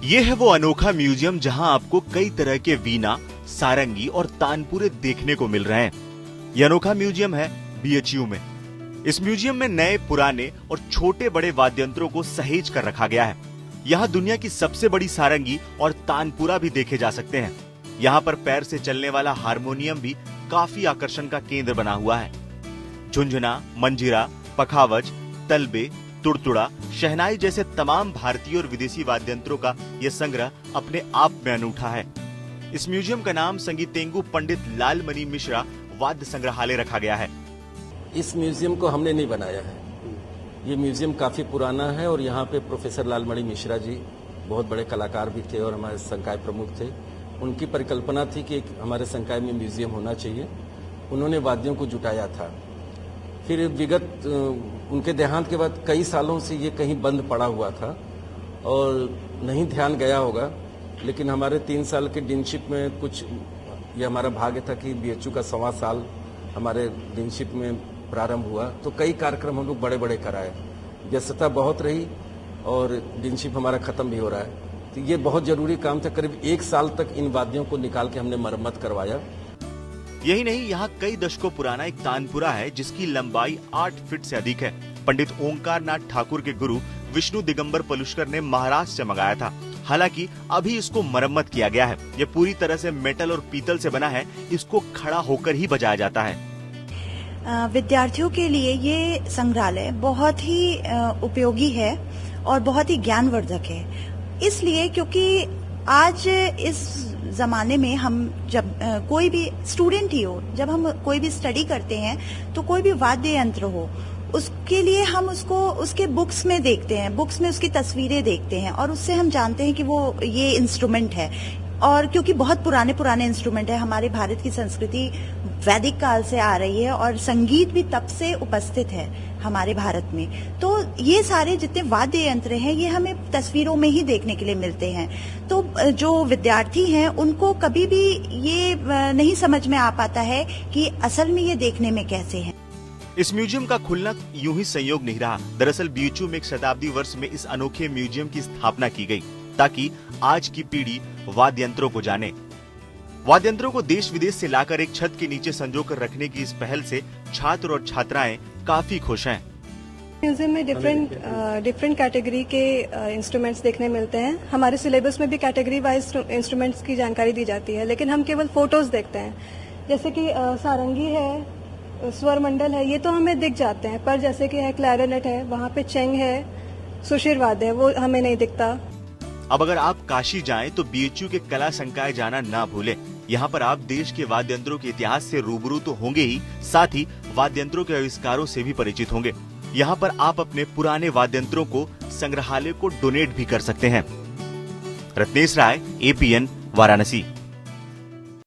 ये है वो अनोखा म्यूजियम जहां आपको कई तरह के वीणा, सारंगी और तानपुरे देखने को मिल रहे हैं। यह अनोखा म्यूजियम है बीएचयू में। इस म्यूजियम में नए, पुराने और छोटे बड़े वाद्ययंत्रों को सहेज कर रखा गया है। यहाँ दुनिया की सबसे बड़ी सारंगी और तानपुरा भी देखे जा सकते हैं। यहाँ पर पैर से चलने वाला हारमोनियम भी काफी आकर्षण का केंद्र बना हुआ है। झुंझुना, मंजीरा, पखावज, तलबे, तुड़तुड़ा, शहनाई जैसे तमाम भारतीय और विदेशी वाद्ययंत्रों का यह संग्रह अपने आप में अनूठा है। इस म्यूजियम का नाम संगीतेंगु पंडित लालमणि मिश्रा वाद्य संग्रहालय रखा गया है। इस म्यूजियम को हमने नहीं बनाया है। ये म्यूजियम काफी पुराना है और यहाँ पे प्रोफेसर लालमणि मिश्रा जी बहुत बड़े कलाकार भी थे और हमारे संकाय प्रमुख थे। उनकी परिकल्पना थी कि हमारे संकाय में म्यूजियम होना चाहिए। उन्होंने वाद्यों को जुटाया था। फिर विगत उनके देहांत के बाद कई सालों से ये कहीं बंद पड़ा हुआ था और नहीं ध्यान गया होगा, लेकिन हमारे 3 साल के डीनशिप में कुछ ये हमारा भाग्य था कि बीएचयू का 1.25 साल हमारे डीनशिप में प्रारंभ हुआ, तो कई कार्यक्रम हम लोग बड़े बड़े कराए। व्यस्तता बहुत रही और डीनशिप हमारा खत्म भी हो रहा है, तो ये बहुत जरूरी काम था। करीब 1 साल तक इन वाद्यों को निकाल के हमने मरम्मत करवाया। यही नहीं, यहाँ कई दशकों पुराना एक तानपुरा है जिसकी लंबाई 8 फीट से अधिक है। पंडित ओंकार नाथ ठाकुर के गुरु विष्णु दिगंबर पलुष्कर ने महाराष्ट्र से मंगाया था। हालांकि अभी इसको मरम्मत किया गया है। ये पूरी तरह से मेटल और पीतल से बना है। इसको खड़ा होकर ही बजाया जाता है। विद्यार्थियों के लिए ये संग्रहालय बहुत ही उपयोगी है और बहुत ही ज्ञानवर्धक है। इसलिए क्योंकि आज इस जमाने में हम जब कोई भी स्टूडेंट ही हो, जब हम कोई भी स्टडी करते हैं तो कोई भी वाद्य यंत्र हो, उसके लिए हम उसको उसके बुक्स में देखते हैं, बुक्स में उसकी तस्वीरें देखते हैं और उससे हम जानते हैं कि वो ये इंस्ट्रूमेंट है। और क्योंकि बहुत पुराने पुराने इंस्ट्रूमेंट है, हमारे भारत की संस्कृति वैदिक काल से आ रही है और संगीत भी तब से उपस्थित है हमारे भारत में, तो ये सारे जितने वाद्य यंत्र हैं ये हमें तस्वीरों में ही देखने के लिए मिलते हैं। तो जो विद्यार्थी हैं उनको कभी भी ये नहीं समझ में आ पाता है कि असल में ये देखने में कैसे है। इस म्यूजियम का खुलना यूं ही संयोग नहीं रहा। दरअसल बीएचयू में एक शताब्दी वर्ष में इस अनोखे म्यूजियम की स्थापना की गई ताकि आज की पीढ़ी वाद्य यंत्रों को जाने। वाद्य यंत्रों को देश विदेश से लाकर एक छत के नीचे संजो कर रखने की इस पहल से छात्र और छात्राएं काफी खुश हैं। म्यूजियम में डिफरेंट कैटेगरी के इंस्ट्रूमेंट्स देखने मिलते हैं। हमारे सिलेबस में भी कैटेगरी वाइज इंस्ट्रूमेंट्स की जानकारी दी जाती है, लेकिन हम केवल फोटोज देखते हैं। जैसे कि सारंगी है, स्वर मंडल है, ये तो हमें दिख जाते हैं, पर जैसे कि है क्लैरिनेट है, वहाँ पे चेंग है, सुशिर वाद्य है, वो हमें नहीं दिखता। अब अगर आप काशी जाएं तो बीएचयू के कला संकाय जाना ना भूलें। यहाँ पर आप देश के वाद्य यंत्रों के इतिहास से रूबरू तो होंगे ही, साथ ही वाद्य यंत्रों के आविष्कारों से भी परिचित होंगे। यहाँ पर आप अपने पुराने वाद्य यंत्रों को संग्रहालय को डोनेट भी कर सकते हैं। रत्नेश राय, एपीएन, वाराणसी।